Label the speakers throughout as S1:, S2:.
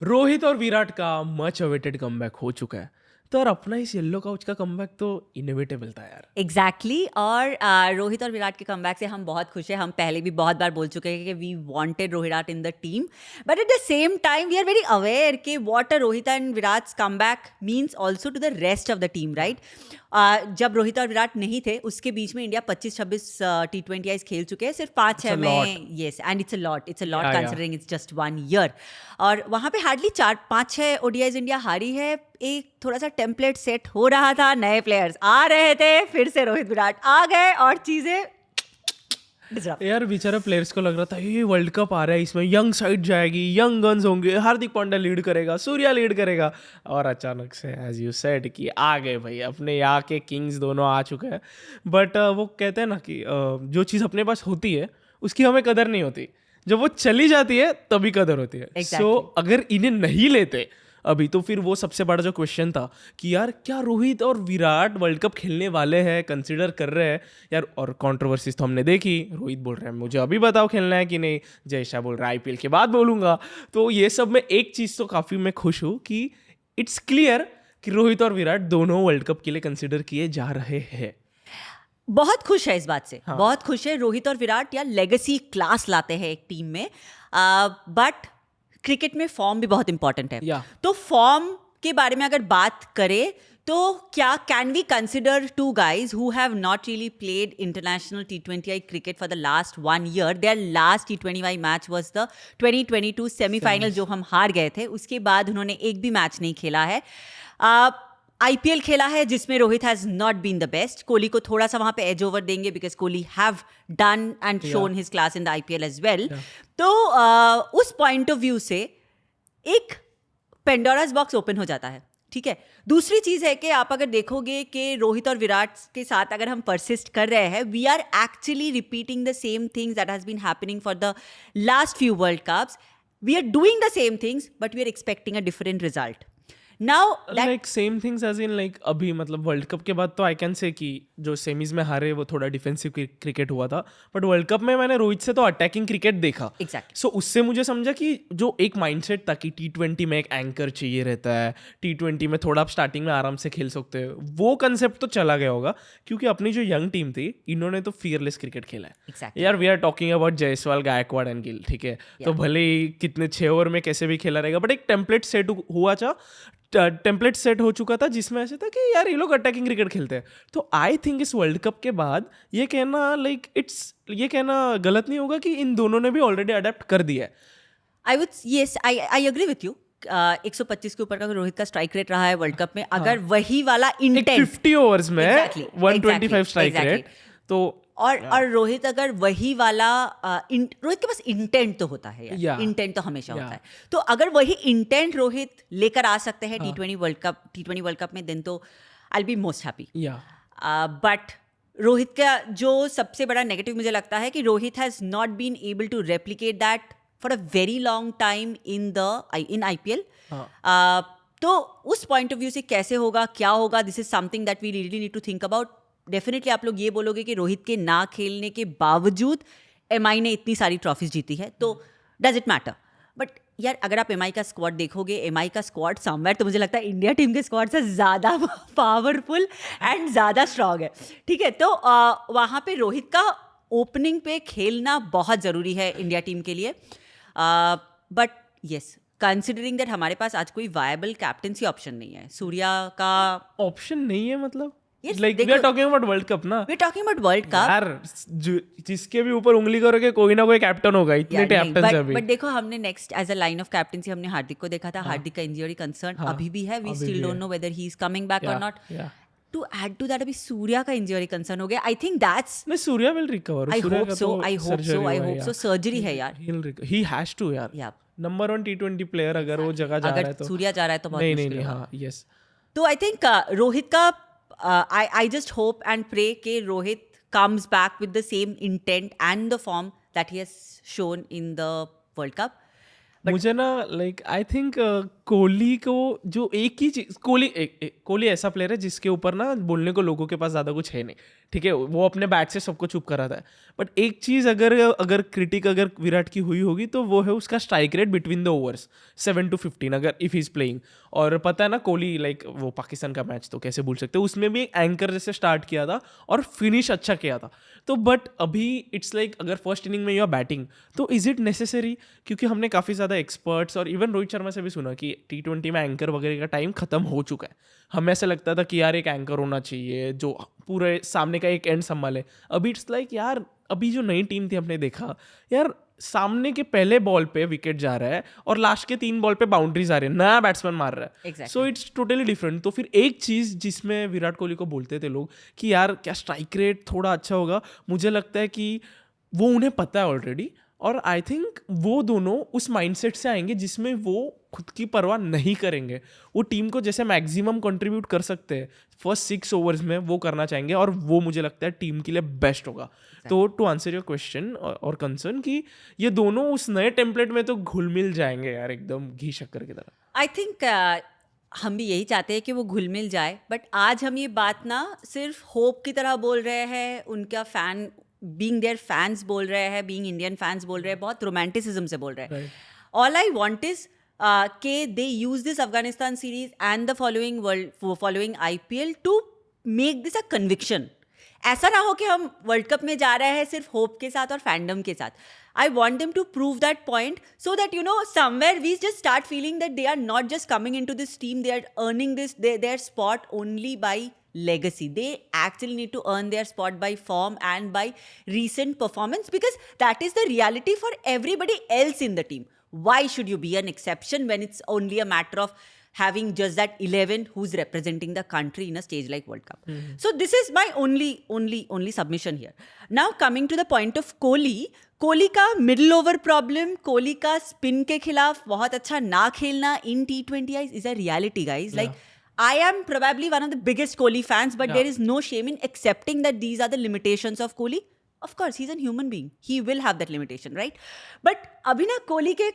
S1: रोहित और विराट का much awaited comeback हो चुका है। तो यार अपना इस येलो काउच का कमबैक तो इनोवेटेबल था यार।
S2: एग्जैक्टली और रोहित और विराट के कमबैक से हम बहुत खुश हैं। हम पहले भी बहुत बार बोल चुके हैं कि we wanted Rohit in the team, but at the same time we are very aware कि what a Rohit and Virat's comeback means also to the rest of the team, right. जब रोहित और विराट नहीं थे उसके बीच में इंडिया 25-26 T20 आईज खेल चुके हैं, सिर्फ 5-6
S1: It's a lot.
S2: में। Yes, and it's a lot
S1: Yeah, yeah.
S2: Considering it's just 1 year. और वहाँ पे हार्डली 4-5-6 ओडीआईज इंडिया हारी है। एक थोड़ा सा टेम्पलेट सेट हो रहा था, नए प्लेयर्स आ रहे थे, फिर से रोहित विराट आ गए और चीजें disrupt।
S1: यार बेचारा प्लेयर्स को लग रहा था ये वर्ल्ड कप आ रहा है, इसमें यंग साइड जाएगी, यंग गन्स होंगे, हार्दिक पांड्या लीड करेगा, सूर्या लीड करेगा, और अचानक से एज यू सेड कि आ गए भाई अपने यहाँ के किंग्स दोनों आ चुके हैं। बट वो कहते हैं ना कि जो चीज़ अपने पास होती है उसकी हमें कदर नहीं होती, जब वो चली जाती है तभी कदर होती है।
S2: Exactly.
S1: सो अगर इन्हें नहीं लेते अभी तो फिर वो सबसे बड़ा जो क्वेश्चन था कि यार क्या रोहित और विराट वर्ल्ड कप खेलने वाले हैं, कंसिडर कर रहे हैं यार। और कंट्रोवर्सीज तो हमने देखी, रोहित बोल रहा है मुझे अभी बताओ खेलना है कि नहीं, जयशाह बोल रहा है आईपीएल के बाद बोलूंगा। तो ये सब में एक चीज़ तो काफ़ी मैं खुश हूँ कि इट्स क्लियर कि रोहित और विराट दोनों वर्ल्ड कप के लिए कंसिडर किए जा रहे हैं।
S2: बहुत खुश है इस बात से।
S1: हाँ।
S2: बहुत खुश है। रोहित और विराट यार लेगेसी क्लास लाते हैं एक टीम में, बट क्रिकेट में फॉर्म भी बहुत इंपॉर्टेंट है।
S1: Yeah.
S2: तो फॉर्म के बारे में अगर बात करें तो क्या can we consider two guys who have not really played international T20I cricket for the last 1 year. Their last T20I match was the 2022 semifinal जो हम हार गए थे। उसके बाद उन्होंने एक भी मैच नहीं खेला है। आईपीएल खेला है जिसमें Rohit has not been the best. Kohli को थोड़ा सा वहां पे एज ओवर देंगे because Kohli have done and shown his class in the IPL as well. तो उस पॉइंट ऑफ व्यू से एक पेंडोरास बॉक्स ओपन हो जाता है, ठीक है। दूसरी चीज है कि आप अगर देखोगे कि रोहित और विराट के साथ अगर हम परसिस्ट कर रहे हैं, we are actually repeating the same things that has been happening for the last few world cups. We are doing the same things but we are expecting a different result. Now
S1: like same things as in like अभी मतलब world cup के बाद तो I can say कि जो semis में हारे वो थोड़ा डिफेंसिव क्रिकेट हुआ था, बट वर्ल्ड कप में मैंने रोहित से तो अटैकिंग क्रिकेट देखा।
S2: एग्जैक्टली।
S1: सो उससे मुझे समझा कि जो एक माइंडसेट था कि T20 में एक एंकर चाहिए रहता है, T20 में थोड़ा आप स्टार्टिंग में आराम से खेल सकते हो, वो कंसेप्ट तो चला गया होगा क्योंकि अपनी जो यंग टीम थी इन्होंने तो फियरलेस क्रिकेट खेला है।
S2: Exactly.
S1: यार we are talking about Jaiswal, Gaikwad and Gill, ठीक है। तो भले ही कितने 6 ओवर में कैसे भी खेला रहेगा, बट एक टेम्पलेट सेट हुआ था, टेम्पलेट सेट हो चुका था जिसमें ऐसे था कि यार ये लोग अटैकिंग क्रिकेट खेलते हैं। तो आई थिंक इस वर्ल्ड कप के बाद ये कहना गलत नहीं होगा कि इन दोनों ने भी ऑलरेडी अडेप्ट कर दिया है।
S2: I agree with you. 125 के ऊपर का रोहित का स्ट्राइक रेट रहा है वर्ल्ड कप में। अगर वही वाला इंटेंट
S1: 50 ओवर्स में
S2: Exactly,
S1: 125 स्ट्राइक
S2: exactly.
S1: रेट, तो
S2: और रोहित अगर वही वाला रोहित के पास इंटेंट तो होता है यार।
S1: Yeah.
S2: इंटेंट तो हमेशा
S1: Yeah.
S2: होता है। तो अगर वही इंटेंट रोहित लेकर आ सकते हैं T20 वर्ल्ड कप में, देन तो आई बी मोस्ट हैप्पी।
S1: या
S2: बट रोहित का जो सबसे बड़ा नेगेटिव मुझे लगता है कि Rohit has not been able to replicate that for a very long time in IPL. तो उस पॉइंट ऑफ व्यू से कैसे होगा, क्या होगा, this is something that we really need to think about. Definitely आप लोग ये बोलोगे कि रोहित के ना खेलने के बावजूद एमआई ने इतनी सारी ट्रॉफीज जीती है, तो डज इट मैटर? बट यार अगर आप एमआई का स्क्वाड देखोगे, एमआई का स्क्वाड समवेयर तो मुझे लगता है इंडिया टीम के स्क्वाड से ज़्यादा पावरफुल एंड ज़्यादा स्ट्रांग है, ठीक है। तो वहाँ पे रोहित का ओपनिंग पे खेलना बहुत ज़रूरी है इंडिया टीम के लिए। बट येस, कंसिडरिंग दैट हमारे पास आज कोई वायबल कैप्टनसी ऑप्शन नहीं है। सूर्या का
S1: ऑप्शन नहीं है मतलब
S2: Yes,
S1: लाइक वी
S2: देखो-
S1: are talking about world cup ना।
S2: We talking about world cup.
S1: यार जिसके भी ऊपर उंगली करोगे कोई ना कोई कैप्टन होगा, इतने कैप्टन है अभी।
S2: बट देखो हमने next as a line of captaincy हमने हार्दिक को देखा था। हार्दिक का इंजरी कंसर्न अभी भी है। We still don't know whether he is coming back or not. To add to that अभी सूर्या का इंजरी कंसर्न हो गया। आई थिंक दैट्स
S1: मैं Surya will recover.
S2: I hope so surgery है यार।
S1: ही हैज टू यार।
S2: Yeah.
S1: नंबर 1 T20 प्लेयर अगर वो जगह जा रहा है
S2: अगर
S1: तो
S2: सूर्या जा रहा है तो बहुत
S1: नहीं
S2: मुश्किल
S1: नहीं
S2: होगा।
S1: हाँ यस।
S2: तो आई थिंक रोहित का I just hope and pray कि Rohit comes back with the same intent and the form that he has shown in the world cup.
S1: मुझे ना लाइक आई थिंक कोहली को जो एक ही चीज, कोहली ऐसा प्लेयर है जिसके ऊपर ना बोलने को लोगों के पास ज्यादा कुछ है नहीं, ठीक है, वो अपने बैट से सबको चुप कराता है। बट एक चीज अगर क्रिटिक अगर विराट की हुई होगी तो वो है उसका strike rate between the overs 7 to 15 अगर इफ ही इज प्लेइंग। और पता है ना कोहली लाइक वो पाकिस्तान का मैच तो कैसे भूल सकते हो, उसमें भी एंकर जैसे स्टार्ट किया था और फिनिश अच्छा किया था। तो बट अभी इट्स लाइक अगर फर्स्ट इनिंग में यू आर बैटिंग तो इज इट नेसेसरी, क्योंकि हमने काफ़ी ज़्यादा एक्सपर्ट्स और इवन रोहित शर्मा से भी सुना कि T20 में एंकर वगैरह का टाइम खत्म हो चुका है। हमें ऐसा लगता था कि यार एक एंकर होना चाहिए जो पूरे सामने का एक एंड संभाले। अभी इट्स लाइक यार अभी जो नई टीम थी हमने देखा यार सामने के पहले बॉल पे विकेट जा रहा है और लास्ट के 3 बॉल पे बाउंड्रीज आ रही है, नया बैट्समैन मार रहा है।
S2: Exactly.
S1: So it's totally different. तो फिर एक चीज़ जिसमें विराट कोहली को बोलते थे लोग कि यार क्या स्ट्राइक रेट थोड़ा अच्छा होगा, मुझे लगता है कि वो उन्हें पता है ऑलरेडी। और आई थिंक वो दोनों उस माइंडसेट से आएंगे जिसमें वो खुद की परवाह नहीं करेंगे, वो टीम को जैसे मैक्सिमम कंट्रीब्यूट कर सकते हैं फर्स्ट 6 ओवर्स में वो करना चाहेंगे, और वो मुझे लगता है टीम के लिए बेस्ट होगा। तो टू आंसर योर क्वेश्चन और कंसर्न कि ये दोनों उस नए टेम्पलेट में तो घुल मिल जाएंगे यार एकदम घी शक्कर की तरह।
S2: आई थिंक हम भी यही चाहते हैं कि वो घुल मिल जाए, बट आज हम ये बात ना सिर्फ होप की तरह बोल रहे हैं, उनका फैन बीइंग देयर फैंस बोल रहे हैं, बीइंग इंडियन फैंस बोल रहे हैं, बहुत रोमांटिसिज्म से बोल रहे हैं। ऑल आई वांट इज के they use this Afghanistan series and the following IPL to make this a conviction. ऐसा ना हो कि हम वर्ल्ड कप में जा रहे हैं सिर्फ होप के साथ और फैंडम के साथ। I want them to prove that point so that, you know, somewhere we just start feeling that they are not just coming into this team, they are earning their spot only by legacy. They actually need to earn their spot by form and by recent performance, because that is the reality for everybody else in the team. Why should you be an exception when it's only a matter of having just that 11 who's representing the country in a stage like World Cup? Mm-hmm. So this is my only submission here. Now coming to the point of Kohli का middle over problem, Kohli का spin के खिलाफ बहुत अच्छा ना खेलना इन T20 is a reality guys. Like I am probably one of the biggest Kohli fans, but there is no shame in accepting that these are the limitations of Kohli. Of course, he's a human being. He will have that limitation, right? But अभी ना कोहली के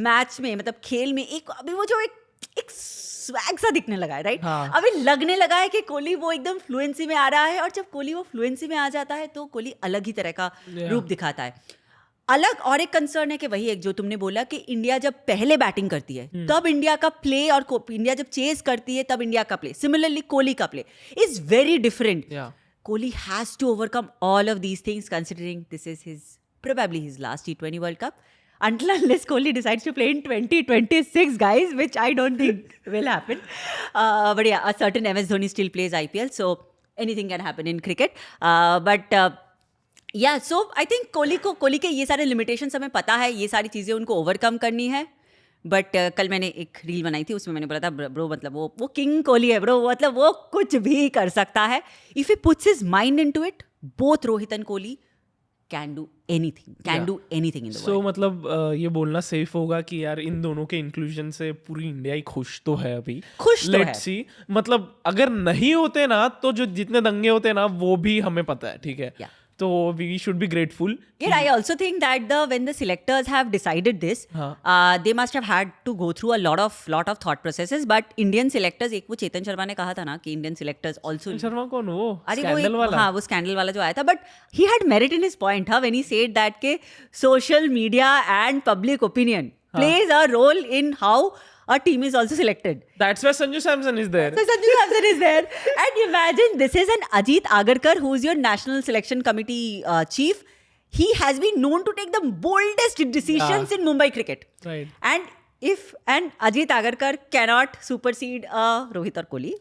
S2: match में मतलब खेल में एक अभी वो जो एक स्वैग सा दिखने लगा है, राइट? अभी लगने लगा है कि कोहली वो एकदम फ्लुएंसी में आ रहा है, और जब कोहली वो फ्लुएंसी में आ जाता है तो कोहली अलग ही तरह का रूप दिखाता है। अलग और एक कंसर्न है कि वही एक जो तुमने बोला कि इंडिया जब पहले बैटिंग करती है तब इंडिया का प्ले, और इंडिया जब चेस करती है तब इंडिया का प्ले, सिमिलरली कोहली का play is very different. Kohli has to overcome all of these things considering this is his probably his last T20 World Cup, until unless Kohli decides to play in 2026, guys, which I don't think will happen. But yeah, a certain MS Dhoni still plays IPL, so anything can happen in cricket. या सो I think Kohli के ये सारे limitations हमें पता है, ये सारी चीज़ें उनको ओवरकम करनी है। बट कल मैंने एक रील बनाई थी, उसमें मैंने बोला था ब्रो मतलब वो किंग कोहली है ब्रो, मतलब वो कुछ भी कर सकता है। If he puts his mind into it, both Rohit and Kohli can do anything in the world.
S1: So मतलब ये बोलना सेफ होगा कि यार इन दोनों के इंक्लूजन से पूरी इंडिया ही खुश तो है अभी, लेट्स सी। मतलब अगर नहीं होते ना तो जो जितने दंगे होते ना वो भी हमें पता है, ठीक है? So we should be grateful.
S2: Yeah, I also think that when the selectors have decided this, they must have had to go through a lot of thought processes. But Indian selectors, एक वो चेतन शर्मा ने कहा था ना कि Indian selectors also.
S1: Sharma कौन वो?
S2: अरे वो स्कैंडल वाला जो आया था. But he had merit in his point, when he said that के social media and public opinion plays a role in how a team is also selected.
S1: That's why Sanju Samson is there.
S2: So Sanju Samson is there. And imagine this is an Ajit Agarkar who is your national selection committee chief. He has been known to take the boldest decisions in Mumbai cricket.
S1: Right.
S2: And Ajit Agarkar cannot supersede Rohit or Kohli.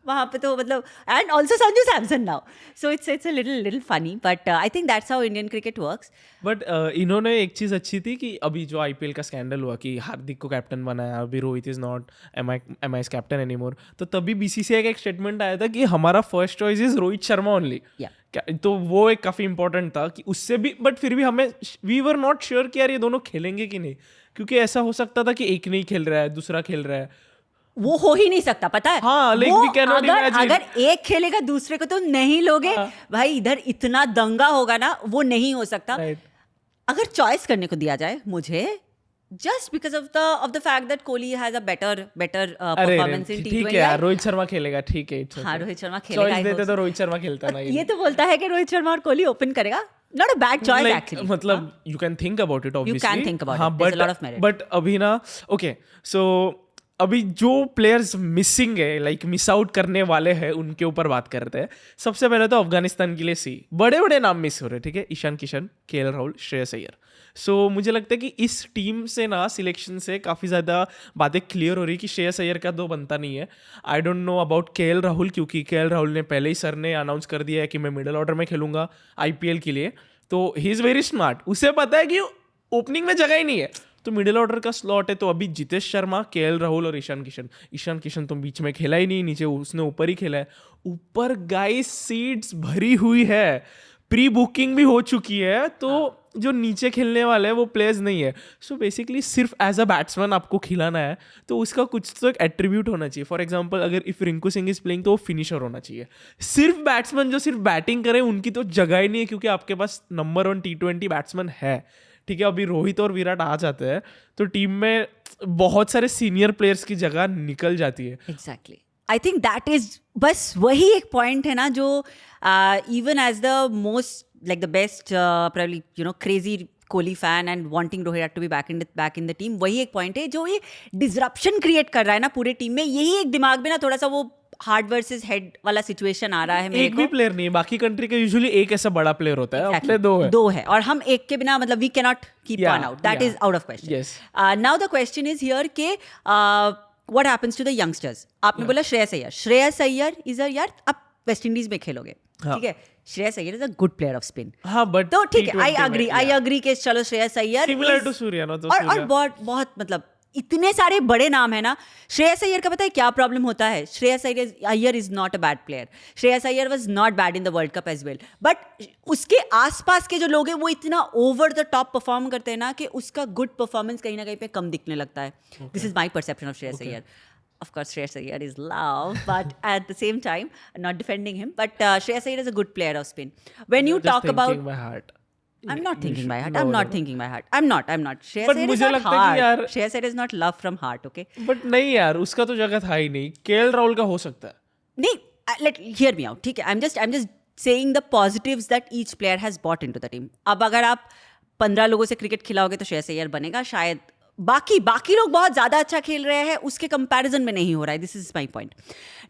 S2: वहाँ पे तो मतलब and also Sanju Samson now. So it's a little funny, but I think that's how Indian cricket works.
S1: But इन्होंने एक चीज़ अच्छी थी कि अभी जो IPL का स्कैंडल हुआ कि हार्दिक को कैप्टन बनाया, अभी Rohit is not MI's captain anymore, तो तभी BCCI का एक स्टेटमेंट आया था कि हमारा first choice is Rohit Sharma only. तो वो एक काफ़ी इंपॉर्टेंट था कि उससे भी, बट फिर भी हमें वी वर नॉट श्योर कि यार ये दोनों खेलेंगे कि नहीं, क्योंकि ऐसा हो सकता था कि एक नहीं खेल रहा है दूसरा खेल रहा है,
S2: वो हो ही नहीं सकता, पता है?
S1: हाँ,
S2: अगर एक खेलेगा दूसरे को तो नहीं लोगे। भाई इधर इतना दंगा होगा ना, वो नहीं हो सकता। अगर चॉइस करने को दिया जाए मुझे, just because of the fact that Kohli has a better
S1: अरे
S2: performance in
S1: ठीक है
S2: T20.
S1: यार, रोहित शर्मा खेलेगा, ठीक है, it's
S2: हाँ,
S1: okay.
S2: रोहित शर्मा खेलेगा,
S1: चॉइस
S2: I
S1: देते
S2: hope
S1: तो रोहित शर्मा खेलता ना
S2: ये तो बोलता है कि रोहित शर्मा और कोहली ओपन करेगा. Not a bad choice actually.
S1: मतलब you can think about it obviously.
S2: You can think about
S1: हाँ,
S2: it. There's a lot of merit.
S1: but अभी ना okay, so अभी जो प्लेयर्स मिसिंग है, लाइक मिस आउट करने वाले हैं, उनके ऊपर बात करते हैं. सबसे पहले तो अफगानिस्तान के लिए बड़े बड़े नाम मिस हो रहे हैं, ठीक है. ईशान किशन, केएल राहुल, श्रेयस अय्यर. सो मुझे लगता है कि इस टीम से ना सिलेक्शन से काफ़ी ज़्यादा बातें क्लियर हो रही कि श्रेयस अय्यर का तो बनता नहीं है. आई don't know about KL Rahul, क्योंकि केएल राहुल ने पहले ही सर ने अनाउंस कर दिया है कि मैं मिडिल ऑर्डर में खेलूंगा आईपीएल के लिए. तो ही इज़ वेरी स्मार्ट. उसे पता है कि ओपनिंग में जगह ही नहीं है, तो मिडिल ऑर्डर का स्लॉट है. तो अभी जितेश शर्मा, केएल राहुल और ईशान किशन तो बीच में खेला ही नहीं, नीचे उसने ऊपर ही खेला है. ऊपर गाइस सीट्स भरी हुई है, प्री बुकिंग भी हो चुकी है, तो जो नीचे खेलने वाले हैं वो प्लेयर्स नहीं है. सो बेसिकली सिर्फ एज अ बैट्समैन आपको खिलाना है, तो उसका कुछ तो एक एट्रीब्यूट होना चाहिए. फॉर एग्जांपल अगर if Rinku Singh is playing तो वो फिनिशर होना चाहिए. सिर्फ बैट्समैन जो सिर्फ बैटिंग करे उनकी तो जगह ही नहीं है, क्योंकि आपके पास नंबर 1 T20 बैट्समैन है, ठीक है. अभी रोहित और विराट आ जाते हैं तो टीम में बहुत सारे सीनियर प्लेयर्स की जगह निकल जाती है.
S2: Exactly. I think that is बस वही एक पॉइंट है ना जो even as the most like the best probably you know crazy Kohli fan and wanting Rohit to be back in the team, वही एक पॉइंट है जो ये डिसरप्शन क्रिएट कर रहा है ना पूरे टीम में. यही एक दिमाग में ना थोड़ा सा वो हार्ड वर्सेस हेड वाला सिचुएशन आ रहा है मेरे
S1: एक भी प्लेयर नहीं है, बाकी कंट्री का यूजुअली एक ऐसा बड़ा प्लेयर होता है, अपने दो है
S2: और हम एक के बिना मतलब we can not keep one out. That is out of question.
S1: Yes.
S2: Now the question is here के what happens to the youngsters. आपने बोला श्रेयस अय्यर इज अ यार आप वेस्ट इंडीज में खेलोगे, ठीक है. Shreyas Iyer is a good player off spin.
S1: हाँ, बट
S2: तो ठीक है, आई अग्री के चलो श्रेयस अय्यर
S1: सिमिलर टू सूर्या ना, तो
S2: और बहुत मतलब इतने सारे बड़े नाम है ना. श्रेयस अय्यर का पता है क्या प्रॉब्लम होता है? Shreyas Iyer is not a bad player. Shreyas Iyer was not bad in the world cup as well, but उसके आसपास के जो लोग हैं वो इतना ओवर द टॉप परफॉर्म करते हैं ना कि उसका गुड परफॉर्मेंस कहीं ना कहीं पे कम दिखने लगता है. This is my perception of Shreyas Iyer. Of course, Shreyas Iyer is loved, but at the same time, not defending him. But Shreyas Iyer is a good player of spin. When you
S1: You're
S2: talk
S1: just
S2: about,
S1: thinking by heart.
S2: I'm not thinking by heart.
S1: No,
S2: I'm
S1: no.
S2: not thinking by heart. I'm not. Shreyas
S1: But
S2: Iyer is
S1: मुझे
S2: not
S1: लगता है कि
S2: heart.
S1: यार-
S2: Shreyas Iyer is not love from heart. Okay.
S1: But नहीं यार, उसका तो जगह था ही नहीं. केएल राहुल का हो सकता है.
S2: नहीं, let hear me out. ठीक है. I'm just saying the positives that each player has brought into the team. अब अगर आप 15 लोगों से क्रिकेट खिलाओगे तो श्रेयस अय्यर बनेगा शायद. बाकी लोग बहुत ज़्यादा अच्छा खेल रहे हैं, उसके कंपैरिजन में नहीं हो रहा है. This is my point.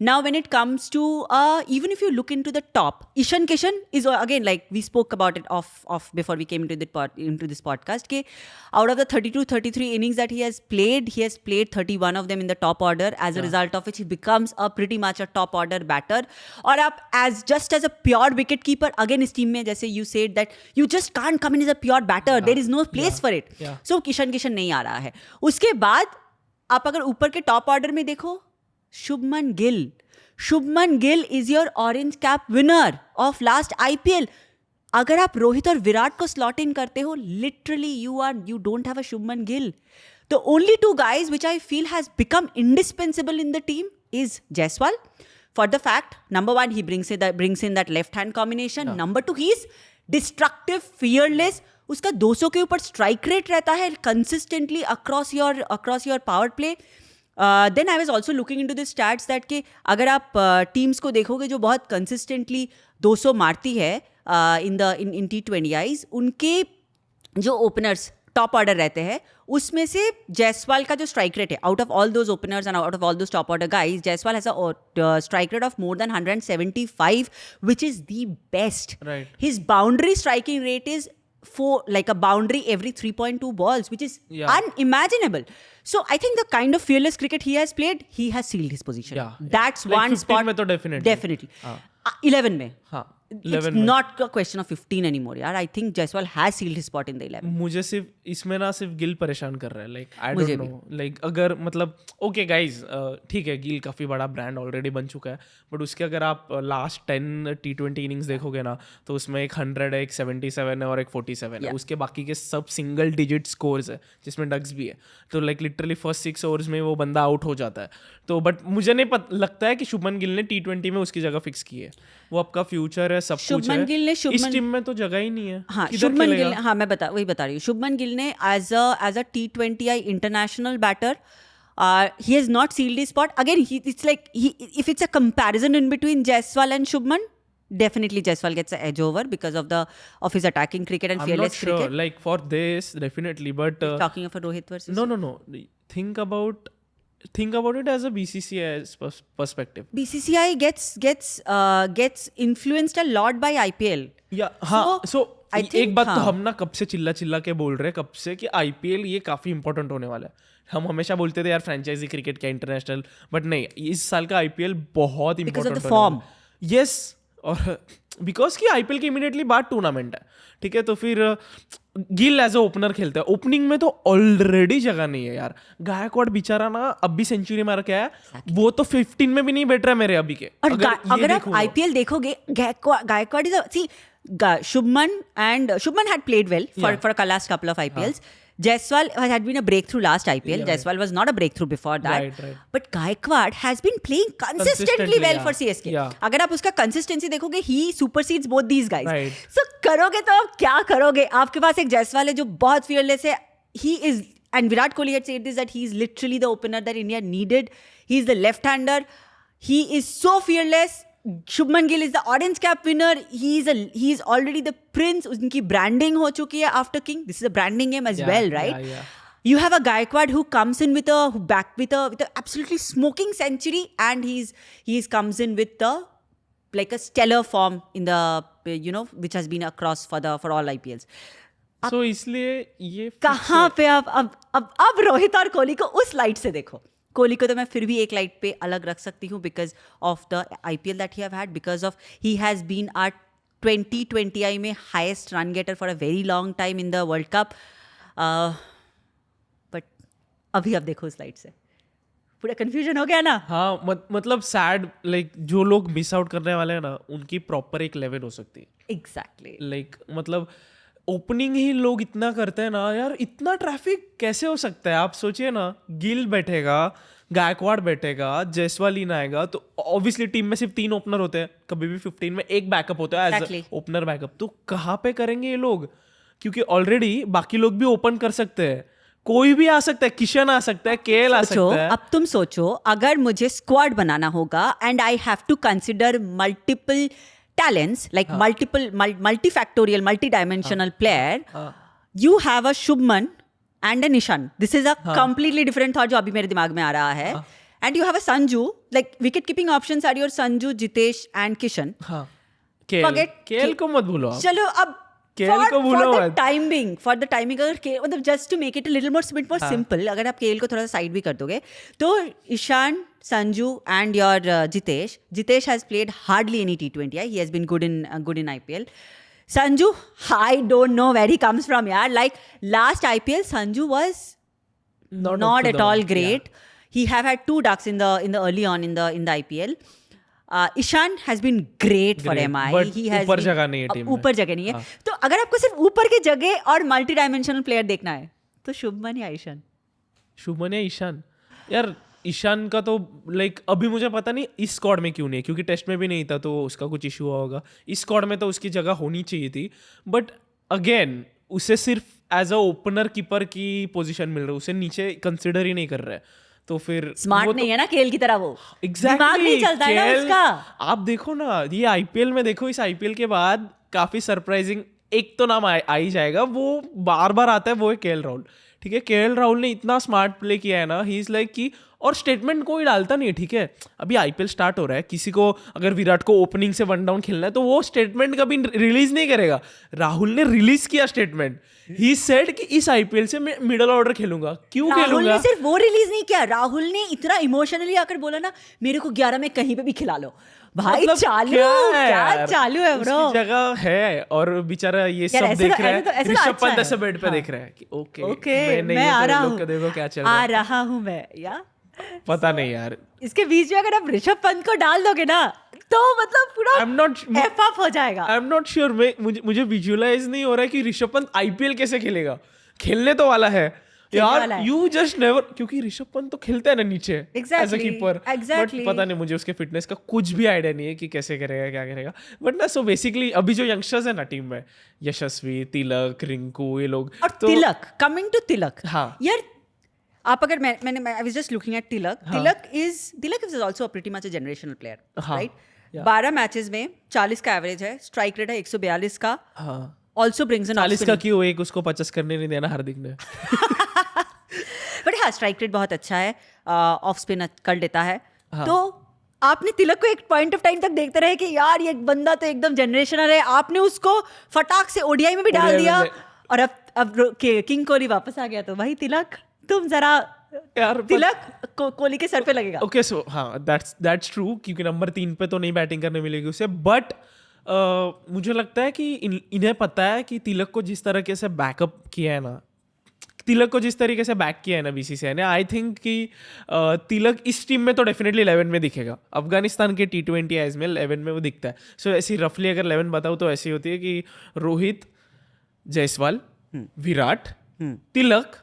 S2: Now when it comes to even if you look into the top, Ishan Kishan is again like we spoke about it off before we came into this podcast के out of the 32-33 innings that he has played 31 of them in the top order, as a result of which he becomes a pretty much a top order batter. और आप as a pure wicket keeper again इस team में जैसे you said that you just can't come in as a pure batter. There is no place for it. So Ishan Kishan नहीं आ रहा है. उसके बाद आप अगर ऊपर के टॉप ऑर्डर में देखो, Shubman Gill is your orange cap winner of last IPL. अगर आप रोहित और विराट को स्लॉट इन करते हो, literally you don't have a Shubman Gill. The only 2 guys which I feel has become indispensable in the team is Jaiswal, for the fact number 1 he brings in that left hand combination. Number 2 he is destructive, fearless. उसका 200 के ऊपर strike rate रहता है consistently across your power play. Then I was also looking into this stats that कि अगर आप teams को देखोगे जो बहुत कंसिस्टेंटली 200 मारती है इन T20Is, उनके जो ओपनर्स टॉप ऑर्डर रहते हैं उसमें से जायसवाल का जो स्ट्राइक रेट है, out of all those openers and out of all those top order guys, Jaiswal has a strike rate of more than 175, which is the best.
S1: Right.
S2: His boundary striking rate is like a boundary every 3.2 balls, which is unimaginable. So I think the kind of fearless cricket he has played, he has sealed his position. That's
S1: like
S2: one
S1: 15
S2: spot.
S1: में तो definitely.
S2: 11 में.
S1: हाँ,
S2: It's
S1: 11 में.
S2: not a question of 15 anymore, यार. I think Jaiswal has sealed his spot in the 11.
S1: मुझे सिर्फ इसमें ना सिर्फ गिल परेशान कर रहा है. लाइक आई
S2: मुझे
S1: डोंट नो, लाइक अगर मतलब ओके गाइज, ठीक है गिल काफ़ी बड़ा ब्रांड ऑलरेडी बन चुका है, बट उसके अगर आप लास्ट 10 T20 इनिंग्स देखोगे ना, तो उसमें एक 100 है, एक 77 है और एक 47 है. उसके बाकी के सब सिंगल डिजिट स्कोर्स है, जिसमें डक्स भी है. तो लाइक लिटरली फर्स्ट 6 ओवर्स में वो बंदा आउट हो जाता है. तो बट मुझे नहीं लगता है कि शुभमन गिल ने T20 में उसकी जगह फिक्स की है. वो आपका फ्यूचर है है, सब कुछ
S2: शुभमन
S1: है,
S2: गिल ने
S1: इस टीम में तो जगह ही नहीं है।
S2: हाँ
S1: किधर
S2: शुभमन
S1: खेलेगा?
S2: गिल, हाँ मैं वही बता रही हूँ, शुभमन गिल ने as a T20I international batter he has not sealed his spot again. It's like if it's a comparison in between Jaiswal and Shubman, definitely Jaiswal gets an edge over because of his attacking cricket and
S1: I'm not
S2: fearless
S1: sure.
S2: cricket.
S1: Like for this, definitely, but
S2: Talking of a Rohit versus
S1: no. Think about it as a BCCI perspective.
S2: BCCI gets influenced a lot by IPL.
S1: या हाँ,
S2: So,
S1: so
S2: I
S1: एक
S2: think,
S1: बात तो
S2: हाँ.
S1: हम ना कब से चिल्ला के बोल रहे हैं, कब से कि आईपीएल ये काफी इंपॉर्टेंट होने वाला है। हम हमेशा बोलते थे यार फ्रेंचाइजी क्रिकेट क्या इंटरनेशनल, बट नहीं, इस साल का आईपीएल बहुत
S2: Because of
S1: important
S2: the form.
S1: Yes, और बिकॉज कि आईपीएल की इमीडिएटली बाद टूर्नामेंट है, ठीक है, तो फिर गिल एज अ ओपनर खेलता है। ओपनिंग में तो ऑलरेडी जगह नहीं है यार। गायकवाड़ बेचारा ना अब भी सेंचुरी मार के आया, वो तो 15 में भी नहीं बैठ रहा है मेरे अभी के।
S2: और अगर आप IPL देखोगे, Gaikwad is see Shubman had played well for a last couple of IPLs. Jaiswal had been a breakthrough last IPL. Jaiswal was not a breakthrough before that.
S1: Right.
S2: But Gaikwad has been playing consistently well for CSK.
S1: Yeah.
S2: अगर आप उसका consistency देखोगे, he supersedes both these guys.
S1: Right.
S2: So करोगे तो आप क्या करोगे? आपके पास एक जायसवाल है जो बहुत fearless है. He is, and Virat Kohli had said this, that he is literally the opener that India needed. He is the left-hander. He is so fearless. Shubman Gill is the orange cap winner. He is already the prince. उनकी branding हो चुकी है after King. This is a branding game as well, right?
S1: Yeah.
S2: You have a Gaikwad who comes in with a absolutely smoking century, and he's comes in with like a stellar form in the which has been across for all IPLs.
S1: So इसलिए ये
S2: कहाँ पे अब रोहित और कोहली को उस light से देखो। कोहली को तो मैं फिर भी एक लाइट पे अलग रख सकती हूँ because of the IPL that he have had, because of he has been are 2020I में highest run getter for a very long time in the world cup. But अभी अब देखो उस लाइट से पूरा कंफ्यूजन हो गया ना।
S1: हाँ, मतलब सैड, लाइक जो लोग मिस आउट करने वाले हैं ना, उनकी प्रॉपर एक 11 हो सकती है।
S2: एग्जैक्टली,
S1: लाइक मतलब ओपनिंग ही लोग इतना करते हैं ना यार, इतना ट्रैफिक कैसे हो सकता है? आप सोचिए ना, गिल बैठेगा, गायकवाड़ बैठेगा, जायसवाल इन आएगा, तो ऑब्वियसली टीम में सिर्फ 3 ओपनर होते हैं, कभी भी 15 में एक बैकअप होता है एज ओपनर बैकअप। तो कहाँ पे करेंगे ये लोग? क्योंकि ऑलरेडी बाकी लोग भी ओपन कर सकते हैं, कोई भी आ सकता है, किशन आ सकता है, केएल आ सकता है।
S2: अब तुम सोचो, अगर मुझे स्क्वाड बनाना होगा and I have to consider multiple talents, like multifactorial, multi-dimensional player, you have a Shubman and a Nishan. This is a completely different thought जो अभी मेरे दिमाग में आ रहा है. And you have a Sanju, like wicket keeping options are your Sanju, Jitesh and Kishan.
S1: KL को मत भूलो आप।
S2: चलो अब for the timing अगर मतलब just to make it a little more simple, अगर आप केएल को थोड़ा सा साइड भी कर दोगे तो Ishan, Sanju and your Jitesh has played hardly any T20I. He has been good in IPL. Sanju, I don't know where he comes from, yaar. Like last IPL, Sanju was not at all great. Yeah. He have had 2 ducks in the early on in the IPL. Ishan has been great for MI.
S1: But ऊपर जगह नहीं है team में।
S2: ऊपर जगह नहीं है। तो अगर आपको सिर्फ ऊपर की जगह और मल्टी डायमेंशनल प्लेयर देखना है तो शुभमन या ईशान?
S1: शुभमन या ईशान? यार ईशान का तो लाइक अभी मुझे पता नहीं इस स्क्वाड में क्यों नहीं है, क्योंकि टेस्ट में भी नहीं था तो उसका कुछ इशू हुआ होगा। इस स्क्वाड में तो उसकी जगह होनी चाहिए थी, बट अगेन उसे सिर्फ एज अ ओपनर कीपर की पोजीशन मिल रही है, उसे नीचे कंसिडर ही नहीं कर रहा है। तो फिर
S2: स्मार्ट नहीं है ना केएल की तरह, वो
S1: दिमाग
S2: नहीं चलता है ना उसका।
S1: आप देखो ना, ये आईपीएल में देखो, इस आईपीएल के बाद काफी सरप्राइजिंग एक तो नाम आ ही जाएगा, वो बार बार आता है, वो है केएल राहुल। ठीक है, केएल राहुल ने इतना स्मार्ट प्ले किया है ना, ही इज लाइक कि, और स्टेटमेंट कोई डालता नहीं है। ठीक है, अभी आईपीएल स्टार्ट हो रहा है, किसी को अगर विराट को ओपनिंग से 1 डाउन खेलना है तो वो स्टेटमेंट कभी रिलीज नहीं करेगा। राहुल ने रिलीज किया स्टेटमेंट, ही सेड कि इस आईपीएल से मैं मिडिल ऑर्डर खेलूंगा। क्यों खेलूंगा?
S2: राहुल ने सिर्फ वो रिलीज नहीं किया, राहुल ने इतना इमोशनली आकर बोला ना, मेरे को 11 में कहीं पे भी खिला लो भाई। मतलब क्या चालू है ब्रो,
S1: उसकी जगह है। और बेचारा ये सब देख रहा है, ऋषभ पंत ऐसे बेड पे देख रहा है कि ओके मैं आ रहा हूँ, देखो क्या चल रहा है,
S2: आ रहा हूँ मैं। या
S1: पता नहीं यार,
S2: इसके बीच में अगर आप ऋषभ पंत को डाल दोगे ना तो मतलब पूरा एफ अप हो जाएगा।
S1: आई एम नॉट श्योर, मुझे विजुअलाइज नहीं हो रहा है कि ऋषभ पंत आईपीएल कैसे खेलेगा। खेलने तो वाला है यार यू जस्ट नेवर, क्योंकि ऋषभ पंत तो खेलता है ना नीचे as a
S2: Exactly,
S1: keeper,
S2: exactly.
S1: But पता नहीं मुझे उसके फिटनेस का कुछ भी आइडिया नहीं है कि कैसे करेगा क्या करेगा, बट ना सो बेसिकली अभी जो यंगस्टर्स है ना टीम में, यशस्वी, तिलक, रिंकू, ये लोग
S2: और तिलक, कमिंग टू तिलक,
S1: हाँ।
S2: यार आप अगर मैंने I was just looking at Tilak, Tilak is also a pretty much a generational player,
S1: हाँ,
S2: राइट? 12 मैचेस में 40 का एवरेज है, स्ट्राइक रेट है 142 का,
S1: हाँ,
S2: ऑल्सो ब्रिंग्स एन
S1: 40 का क्यों, एक उसको 50 करने नहीं देना हार्दिक ने।
S2: बट हाँ, स्ट्राइक रेट बहुत अच्छा है, ऑफ स्पिन कर लेता है, तो आपने तिलक को एक पॉइंट ऑफ टाइम तक देखते रहे कि यार ये बंदा तो एकदम जनरेशनल है, आपने उसको फटाक से ओडीआई में भी डाल
S1: ODI
S2: दिया,
S1: में
S2: और अब किंग कोहली वापस आ गया, तो भाई तिलक तुम जरा,
S1: यार
S2: तिलक कोहली के सर पे लगेगा।
S1: ओके सो हाँ, दैट्स ट्रू, क्योंकि नंबर 3 पे तो नहीं बैटिंग करने मिलेगी उसे, बट मुझे लगता है कि इन्हें पता है कि तिलक को जिस तरीके से बैकअप किया है ना, तिलक को जिस तरीके से बैक किया है ना बीसीसीआई ने, आई थिंक कि तिलक इस टीम में तो डेफिनेटली 11 में दिखेगा। अफगानिस्तान के T20 आईज में 11 में वो दिखता है। सो ऐसी रफली अगर 11 बताऊँ तो ऐसी होती है कि रोहित, जायसवाल, विराट, तिलक,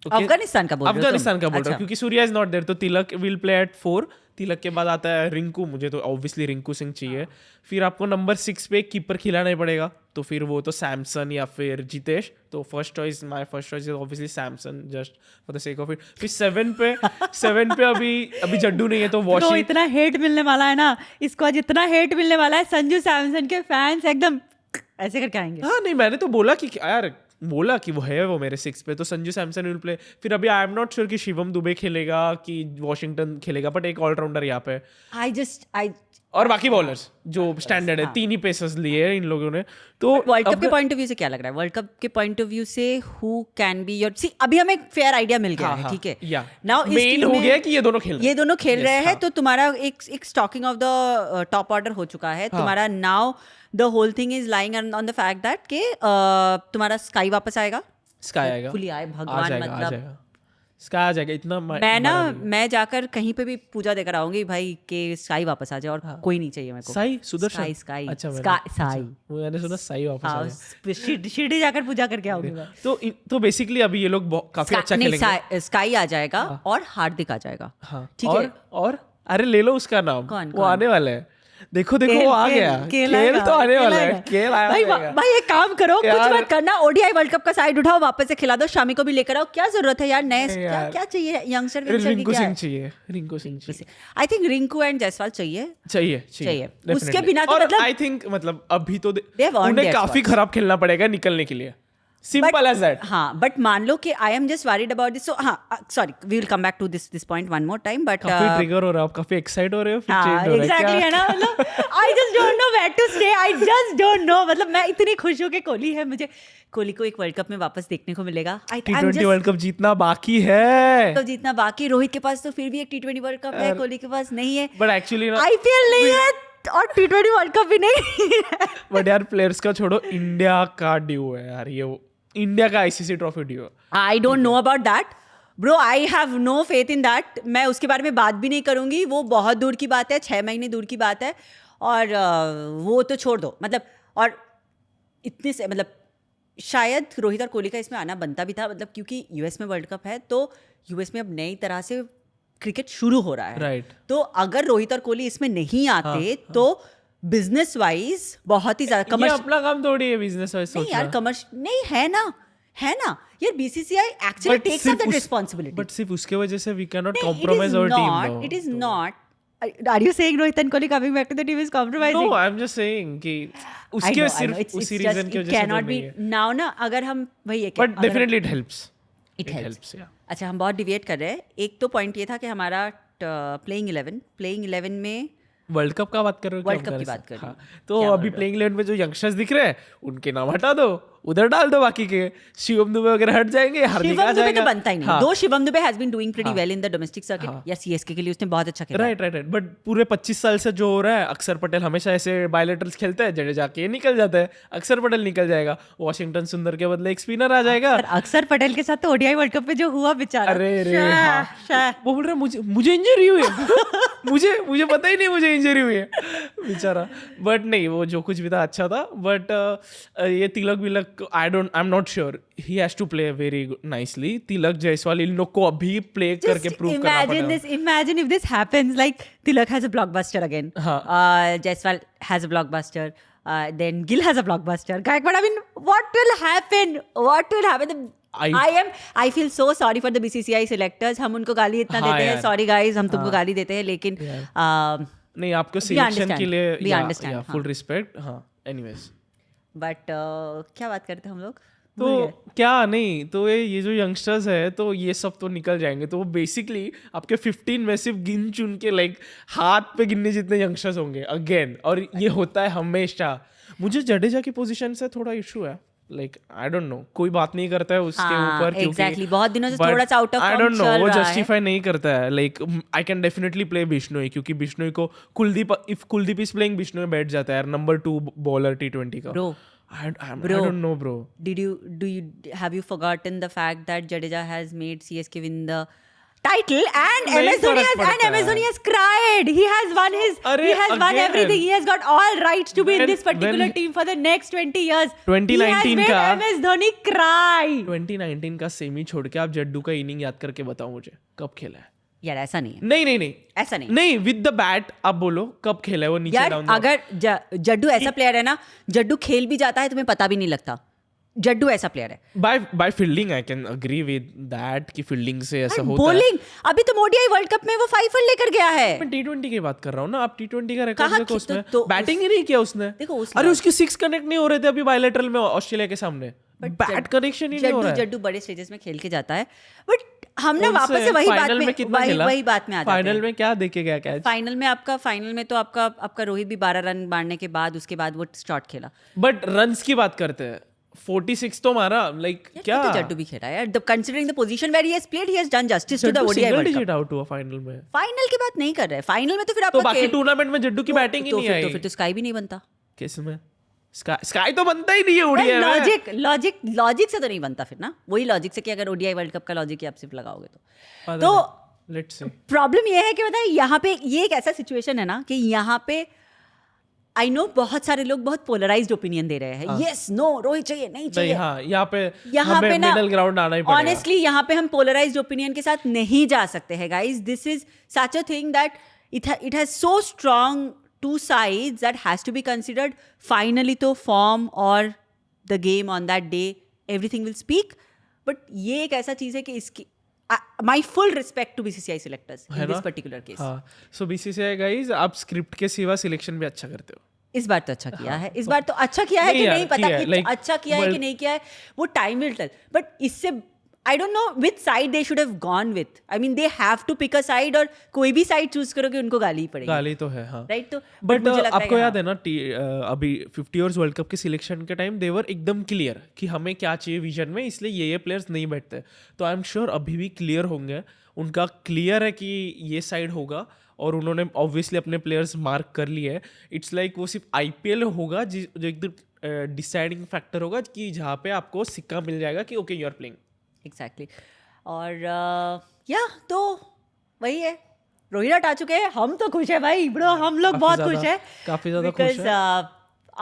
S2: अफगानिस्तान का बोल रहे हो तुम?
S1: अफगानिस्तान का बोल रहा
S2: अच्छा।
S1: हूँ क्योंकि सूर्या इज नॉट देयर, तो तिलक विल प्ले एट 4। तिलक के बाद आता है रिंकू, मुझे तो ऑब्वियसली रिंकू सिंह चाहिए। फिर आपको नंबर 6 पे एक कीपर खिलाना ही पड़ेगा, तो फिर वो तो सैमसन या फिर जितेश। तो my first choice is obviously Samson, just for the sake of it. फिर 7 पे अभी जड्डू नहीं है तो
S2: तो
S1: वॉशिंग।
S2: इतना हेट मिलने वाला है ना इसको, आज इतना हेट मिलने वाला है, संजू सैमसन के फैंस एकदम ऐसे करके आएंगे।
S1: हाँ नहीं, मैंने तो बोला कि यार वो है वो मेरे 6 पे, तो संजू सैमसन विल प्ले। फिर अभी आई एम नॉट श्योर कि शिवम दुबे खेलेगा कि वॉशिंगटन खेलेगा, बट एक ऑलराउंडर यहाँ पे, और बाकी बॉलर्स जो स्टैंडर्ड है। 3 ही पेसर्स लिए हैं इन लोगों ने। तो
S2: वर्ल्ड कप के पॉइंट ऑफ व्यू से क्या लग रहा है? वर्ल्ड कप के पॉइंट ऑफ व्यू से हु कैन बी योर, सी अभी हमें एक फेयर आइडिया मिल गया है, ठीक है?
S1: या
S2: नाउ
S1: मेन हो गया कि ये दोनों खेल
S2: रहे हैं, तो तुम्हारा एक stocking of the top order हो चुका है तुम्हारा। Now the whole thing is lying on the fact that के तुम्हारा स्काई वापस आएगा।
S1: स्काई आएगा,
S2: खुली आए भगवान, मतलब
S1: स्काई आ जाएगा। इतना
S2: मैं जाकर कहीं पे भी पूजा देकर आऊंगी भाई कि स्काई वापस आ जाए, और कोई नहीं चाहिए मेरे को।
S1: साई सुदर्शन,
S2: स्काई
S1: अच्छा
S2: साई,
S1: मैंने सुना साई वापस आ जाएगा।
S2: शिरडी जाकर पूजा करके आऊंगी मैं।
S1: तो बेसिकली अभी ये लोग काफी अच्छा खेलेंगे।
S2: स्काई आ जाएगा और हार्दिक आ जाएगा, ठीक है?
S1: और अरे ले लो उसका नाम, वो आने वाला है। देखो वो आ गया, खेल तो आने वाला है। खेल आया
S2: भाई एक काम करो, कुछ मत करना, ओडीआई वर्ल्ड कप का साइड उठाओ, वापस से खिला दो, शामी को भी लेकर आओ। क्या जरूरत है यार नए, क्या चाहिए यंगस्टर?
S1: रिंकू सिंह चाहिए, रिंकू सिंह चाहिए।
S2: I think Rinku and Jaiswal चाहिए। उसके बिना तो मतलब
S1: आई थिंक मतलब अभी तो उन्हें काफी खराब खेलना पड़ेगा निकलने के लिए, सिंपल एज दैट।
S2: हाँ, बट मान लो कि I am just worried about this, so हाँ sorry, we will come back to this point one more time, but
S1: काफी ट्रिगर हो रहा है, आप काफी एक्साइट हो रहे हो, फिर
S2: हाँ,
S1: चेंज हो रहा है
S2: exactly है ना, मतलब I just don't know where to stay, I just don't know. मतलब मैं इतनी खुश हूँ कि कोहली है, मुझे कोहली को एक वर्ल्ड कप में वापस देखने को मिलेगा।
S1: T20 वर्ल्ड कप जीतना बाकी है,
S2: तो जीतना बाकी। रोहित के पास तो फिर भी एक T20 वर्ल्ड कप है, कोहली के पास नहीं है,
S1: बट एक्चुअली
S2: आईपीएल नहीं है और T20 वर्ल्ड कप भी नहीं है।
S1: बट यार प्लेयर्स का छोड़ो, इंडिया का ड्यू है यार, ये इंडिया का ICC trophy due.
S2: I don't know about that bro, I have no faith in that. मैं उसके बारे में बात भी नहीं करूंगी, वो बहुत दूर की बात है, 6 महीने दूर की बात है, और वो तो छोड़ दो। मतलब और इतने से मतलब शायद रोहित और कोहली का इसमें आना बनता भी था, मतलब क्योंकि यूएस में वर्ल्ड कप है, तो यूएस में अब नई तरह से क्रिकेट शुरू हो रहा है,
S1: राइट।
S2: तो अगर रोहित और कोहली इसमें नहीं आते तो बिजनेस वाइज बहुत ही ज्यादा
S1: ये अपना काम थोड़ी है बिजनेस वाइज
S2: नहीं यार, कमर्शियल नहीं है ना यार, BCCI actually takes up that responsibility,
S1: but सिर्फ उसके वजह से we can not compromise our team.
S2: It is not. Are you saying Rohit and Kohli coming back to the team is compromising?
S1: No, I'm just saying कि उसके सिर्फ उसी reason की वजह से
S2: cannot be now ना, अगर हम वही है,
S1: but definitely it helps.
S2: It helps.
S1: Yeah.
S2: अच्छा, हम बहुत डिविएट कर रहे हैं। एक तो पॉइंट ये था कि हमारा प्लेइंग 11 में
S1: वर्ल्ड कप का बात कर रहे हो?
S2: वर्ल्ड कप की बात कर रहे हो।
S1: तो अभी प्लेइंग 11 में जो यंगस्टर्स दिख रहे हैं उनके नाम हटा दो, उधर डाल दो बाकी के। शिवम दुबे वगैरह हट जाएंगे, हार्दिक आ जाएगा।
S2: तो बनता ही नहीं। दो Shivam Dube has been doing pretty well in the domestic circuit, या सीएसके के लिए उसने बहुत अच्छा खेला।
S1: राइट। बट पूरे 25 साल से जो हो रहा है, अक्षर पटेल हमेशा ऐसे बायलेटरल्स खेलता है, जडेजा के निकल जाता है, अक्षर पटेल निकल जाएगा, वॉशिंगटन सुंदर के बदले एक स्पिनर आ जाएगा।
S2: अक्षर पटेल के साथ तो ओडीआई वर्ल्ड कप में जो हुआ बेचारा,
S1: अरे वो बोल रहा है मुझे इंजरी हुई है। मुझे पता ही नहीं मुझे इंजरी हुई है बेचारा। बट नहीं, वो जो कुछ भी था अच्छा था। बट ये Tilak I am not sure he has to play very nicely. Tilak Jaiswal in लोग को अभी प्ले करके प्रूव करना पड़ेगा.
S2: Imagine if this happens, like Tilak has a blockbuster again. Jaiswal has a blockbuster. Then Gill has a blockbuster. Gaikwad, I mean, what will happen? What will happen? I feel so sorry for the BCCI selectors. हम उनको गाली इतना देते हैं. Sorry guys, हम तुमको गाली देते हैं, लेकिन
S1: नहीं, आपको सिलेक्शन के लिए फुल रिस्पेक्ट. हाँ, एनीवेज.
S2: बट क्या बात करते हैं हम लोग?
S1: तो क्या नहीं, तो ये जो यंगस्टर्स है तो ये सब तो निकल जाएंगे. तो बेसिकली आपके 15 में सिर्फ गिन चुन के लाइक हाथ पे गिनने जितने यंगस्टर्स होंगे अगेन. और ये होता है हमेशा. मुझे जडेजा की पोजीशन से थोड़ा इशू है. लाइक आई डोंट नो, कोई बात नहीं करता है उसके ऊपर क्योंकि
S2: exactly, बहुत दिनों से थोड़ा सा out of
S1: I don't no, वो जस्टिफाई नहीं करता है. Like I can definitely play Bishnoi, क्योंकि बिश्नोई को कुलदीप इज प्लेइंग, बिश्नोई बैठ जाता है नंबर 2 बॉलर T20 का.
S2: Bro,
S1: I don't know, bro.
S2: Have you forgotten the fact that Jadeja has made CSK win the title and
S1: नहीं
S2: MS Dhoni has cried. He has won won everything. He has got all rights to be in this particular team for the next 20 years.
S1: 2019 का
S2: MS Dhoni cry.
S1: 2019 का semi छोड़ के आप जड्डू का inning याद करके बताओ मुझे, कब खेला है?
S2: यार ऐसा नहीं है.
S1: नहीं
S2: ऐसा नहीं.
S1: नहीं, विद द बैट आप बोलो कब खेला है वो नीचे
S2: यार
S1: डाउन.
S2: अगर जड्डू ऐसा प्लेयर है ना, जड्डू खेल भी जाता है तुम्हें पता भी नहीं लगता. जड्डू ऐसा प्लेयर है.
S1: By fielding I can agree with that कि फील्डिंग से ऐसा होता है.
S2: बॉलिंग अभी तो ओडीआई वर्ल्ड कप में वो 5 फुल लेकर गया है.
S1: मैं T20 की बात कर रहा हूँ ना. आप T20 का रिकॉर्ड देखो, उसमें बैटिंग ही नहीं किया उसने.
S2: देखो
S1: अरे उसके 6 कनेक्ट नहीं हो रहे थे अभी बायलैटरल में ऑस्ट्रेलिया के सामने. बैट कनेक्शन ही नहीं हो रहा है.
S2: जड्डू बड़े स्टेजेस में खेल के जाता है. बट हम ना वापस से वही बात में आ जाते हैं.
S1: फाइनल में क्या देखे गया कैच?
S2: फाइनल में तो आपका रोहित भी 12 रन मारने के बाद उसके बाद वो शॉट खेला.
S1: बट रन्स की बात करते हैं, 46 तो मारा. लाइक क्या
S2: तो जड्डू भी खेला यार. Considering the position where he has played, he has done justice to the ODI world cup.
S1: Out हुआ फाइनल में.
S2: फाइनल की बात नहीं कर रहे. फाइनल में तो फिर आपका
S1: तो बाकी टूर्नामेंट में जड्डू की बैटिंग ही नहीं आई.
S2: तो फिर तो स्काई भी नहीं बनता.
S1: किसमें स्काई तो बनता ही नहीं है ओडीआई में.
S2: लॉजिक से तो नहीं बनता फिर ना. वही लॉजिक से कि अगर ओडीआई वर्ल्ड कप का लॉजिक ही आप सिर्फ लगाओगे तो
S1: लेट्स सी.
S2: प्रॉब्लम ये है कि बताए यहाँ पे ये एक ऐसा सिचुएशन है ना कि यहाँ पे आई नो बहुत सारे लोग बहुत पोलराइज्ड ओपिनियन दे रहे हैं. यस नो रोहित चाहिए नहीं चाहिए.
S1: हाँ, यहाँ पे ना मिडिल ग्राउंड आना ही पड़ेगा.
S2: ऑनेस्टली यहाँ पे हम पोलराइज्ड ओपिनियन के साथ नहीं जा सकते हैं guys. This is such a thing that it has so strong two sides that has to be considered. Finally तो form और the game on that day everything will speak. But ये एक ऐसा चीज़ है कि इसकी my full respect to BCCI selectors in this particular case.
S1: हाँ, so BCCI guys, आप स्क्रिप्ट के सिवा सिलेक्शन भी अच्छा करते हो.
S2: इस बार तो अच्छा किया है. इस बार तो अच्छा किया है कि नहीं पता. अच्छा किया है कि नहीं किया है वो टाइम विल टेल. बट इससे I don't know which side they should have gone with. I mean, they have to pick a side और कोई भी साइड चूज करोगे उनको गाली ही पड़ेगी.
S1: गाली तो है, हाँ.
S2: राइट. तो
S1: बट आपको याद है ना अभी 50 ओवर्स वर्ल्ड कप के सिलेक्शन के टाइम देवर एकदम क्लियर कि हमें क्या चाहिए विजन में, इसलिए ये प्लेयर्स नहीं बैठते. तो आई एम श्योर अभी भी क्लियर होंगे. उनका क्लियर है कि ये साइड होगा और उन्होंने ऑब्वियसली अपने प्लेयर्स मार्क कर लिए है. इट्स लाइक वो सिर्फ IPL होगा जो एकदम डिसाइडिंग फैक्टर होगा कि जहाँ पे आपको सिक्का मिल जाएगा कि okay you are playing.
S2: Exactly. और तो वही है. रोहित आ चुके हैं. हम तो खुश है भाई ब्रो. हम लोग बहुत खुश है.
S1: काफी ज्यादा खुश है.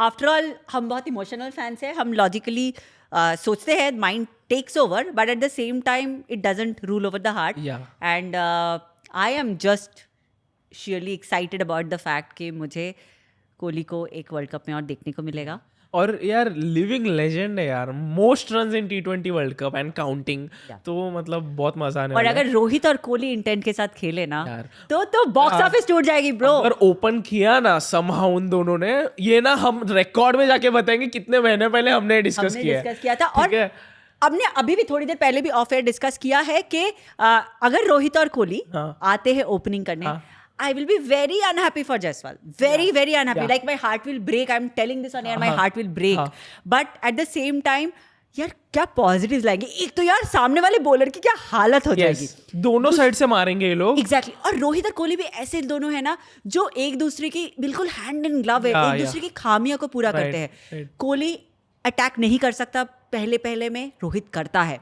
S2: आफ्टर ऑल हम बहुत इमोशनल फैंस हैं. हम लॉजिकली सोचते हैं, mind takes over, but at the same time it doesn't rule over the heart. And I am just surely excited about the fact कि मुझे कोहली को एक वर्ल्ड कप में और देखने को मिलेगा.
S1: और यार लिविंग लेजेंड है यार. Most runs in T20 world cup and counting. तो मतलब बहुत मजा आने
S2: वाला है. और अगर रोहित और कोहली इंटेंट के साथ खेले ना तो बॉक्स ऑफिस टूट जाएगी ब्रो.
S1: अगर ओपन किया ना समहाउ उन दोनों ने, ये ना हम रिकॉर्ड में जाके बताएंगे कितने महीने पहले हमने डिस्कस
S2: किया था. और हमने अभी भी थोड़ी देर पहले भी ऑफ एयर डिस्कस किया है कि अगर रोहित और कोहली आते हैं ओपनिंग करने, I will be very unhappy for Jaiswal. Very unhappy. Like my heart will break. I'm telling this on air. My heart will break. But at the same time, यार क्या पॉजिटिव्स लाएंगे. एक तो यार सामने वाले बॉलर की क्या हालत हो जाएगी.
S1: दोनों साइड से मारेंगे ये लोग.
S2: एग्जैक्टली. और रोहित और कोहली भी ऐसे दोनों है ना जो एक दूसरे की बिल्कुल हैंड इन ग्लव है. एक दूसरे की खामियों को पूरा करते हैं. कोहली अटैक नहीं कर सकता पहले में. रोहित करता है.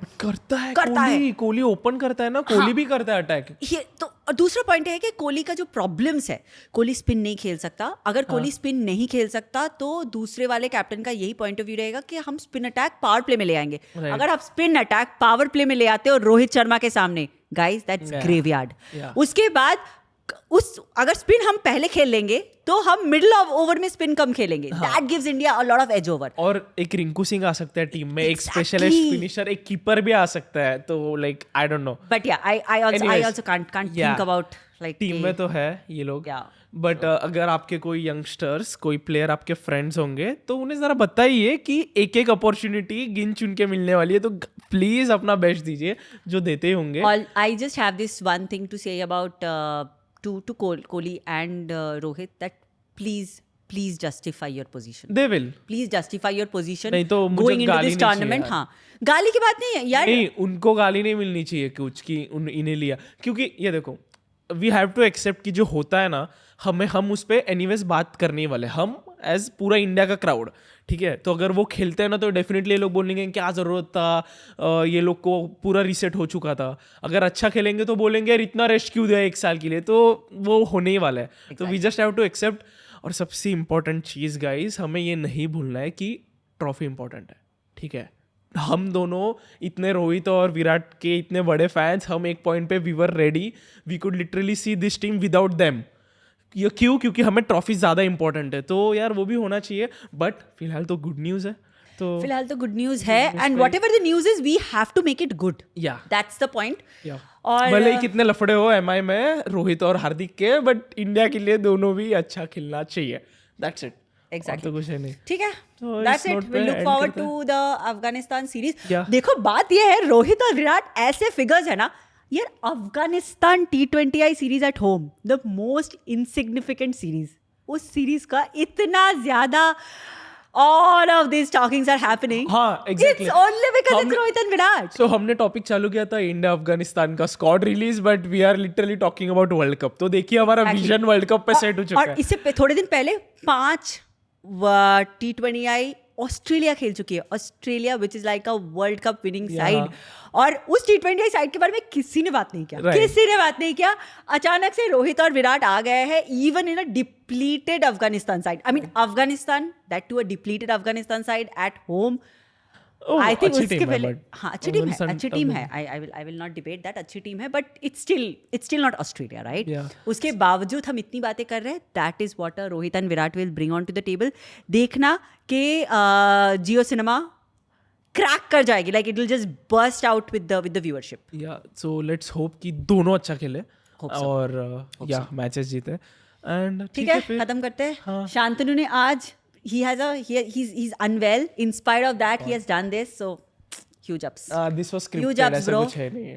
S1: कोहली ओपन करता है ना. कोहली भी करता है अटैक.
S2: ये तो और दूसरा पॉइंट है कि कोहली का जो प्रॉब्लम्स है, कोहली स्पिन नहीं खेल सकता. अगर कोहली स्पिन नहीं खेल सकता तो दूसरे वाले कैप्टन का यही पॉइंट ऑफ व्यू रहेगा कि हम स्पिन अटैक पावर प्ले में ले आएंगे. अगर आप स्पिन अटैक पावर प्ले में ले आते हो रोहित शर्मा के सामने, गाइस दैट्स ग्रेवयार्ड. उसके बाद अगर स्पिन हम पहले खेल लेंगे तो हम मिडिल ऑफ ओवर में स्पिन कम खेलेंगे. That gives India a lot of edge over.
S1: और एक रिंकू सिंह आ सकता है टीम में, एक स्पेशलिस्ट फिनिशर, एक कीपर भी आ सकता है. तो like I don't know,
S2: but yeah I also can't think about like
S1: team में तो है ये लोग. बट अगर आपके कोई यंगस्टर्स, कोई प्लेयर आपके फ्रेंड्स होंगे तो उन्हें जरा बताइए कि एक एक अपॉर्चुनिटी गिन चुन के मिलने वाली है, तो प्लीज अपना बेस्ट दीजिए जो देते होंगे.
S2: I just have this one thing to say about to Kohli and Rohit, that please justify your position.
S1: They will.
S2: Please justify your position.
S1: नहीं तो मुझे
S2: going into
S1: गाली
S2: this
S1: नहीं
S2: tournament. हाँ, गाली की बात नहीं है यार.
S1: नहीं, उनको गाली नहीं मिलनी चाहिए कुछ कि इन्हें लिया, क्योंकि ये देखो वी हैव टू एक्सेप्ट कि जो होता है ना, हम उस पर एनीवेज बात करने ही वाले, हम एज पूरा इंडिया का क्राउड. ठीक है, तो अगर वो खेलते हैं ना तो डेफिनेटली ये लोग बोलेंगे क्या ज़रूरत था, ये लोग को पूरा रीसेट हो चुका था. अगर अच्छा खेलेंगे तो बोलेंगे यार इतना रेस्ट क्यों दिया एक साल के लिए, तो वो होने ही वाला है. तो we just have to accept. और सबसे इम्पोर्टेंट चीज़ गाइस, हमें ये नहीं भूलना है कि ट्रॉफी इंपॉर्टेंट है. ठीक है, हम दोनों इतने रोहित और विराट के इतने बड़े फैंस, हम एक पॉइंट पे we were ready, we could literally see this team without them. ये क्यों? क्योंकि हमें ट्रॉफी ज़्यादा इंपॉर्टेंट है, तो यार वो भी होना चाहिए. बट फिलहाल तो गुड न्यूज़ है. तो
S2: फिलहाल तो गुड न्यूज़ है, and whatever the news is we have to make it good.
S1: या
S2: दैट्स द पॉइंट.
S1: और भले ही कितने लफड़े हो एमआई में रोहित और हार्दिक के, बट इंडिया के लिए दोनों भी अच्छा खेलना चाहिए. That's it.
S2: Exactly.
S1: तो कुछ है नहीं.
S2: ठीक है,
S1: तो
S2: that's
S1: इस
S2: it.
S1: note
S2: We'll
S1: पे
S2: look
S1: end
S2: forward
S1: करते
S2: to the Afghanistan series.
S1: Yeah.
S2: देखो बात ये है, रोहित और विराट ऐसे फिगर्स है ना यार. Afghanistan T20I series at home, the most insignificant series. उस सीरीज का इतना ज्यादा all of these talkings are happening.
S1: हाँ, exactly.
S2: It's only because it's Rohit and Virat.
S1: So हमने टॉपिक चालू किया था इंडिया अफगानिस्तान का squad release, but we are literally talking about world cup. तो देखिए हमारा विजन वर्ल्ड कप पे सेट हो चुका है.
S2: और इससे थोड़े दिन पहले 5 T20I ऑस्ट्रेलिया खेल चुकी है. Australia which is like a world cup winning side. और उस T20I साइड के बारे में किसी ने बात नहीं किया. किसी ने बात नहीं किया. अचानक से रोहित और विराट आ गए हैं, even in a depleted Afghanistan side. I mean Afghanistan, that too a depleted Afghanistan side at home. I think उसके पहले हाँ अच्छी टीम है. I will not debate that. अच्छी टीम है, but it's still not Australia, right? उसके बावजूद हम इतनी बातें कर रहे हैं. That is what Rohit and Virat will bring on to the table. देखना कि जियो सिनेमा क्रैक कर जाएगी, like it will just burst out with the viewership.
S1: या सो लेट्स होप कि दोनों अच्छा खेले और या मैचेस जीते. एंड
S2: ठीक है, खत्म करते हैं. शांतनु ने आज he's unwell. In spite of that, he has done this. So huge ups.
S1: This was scripted. ऐसा कुछ है नहीं.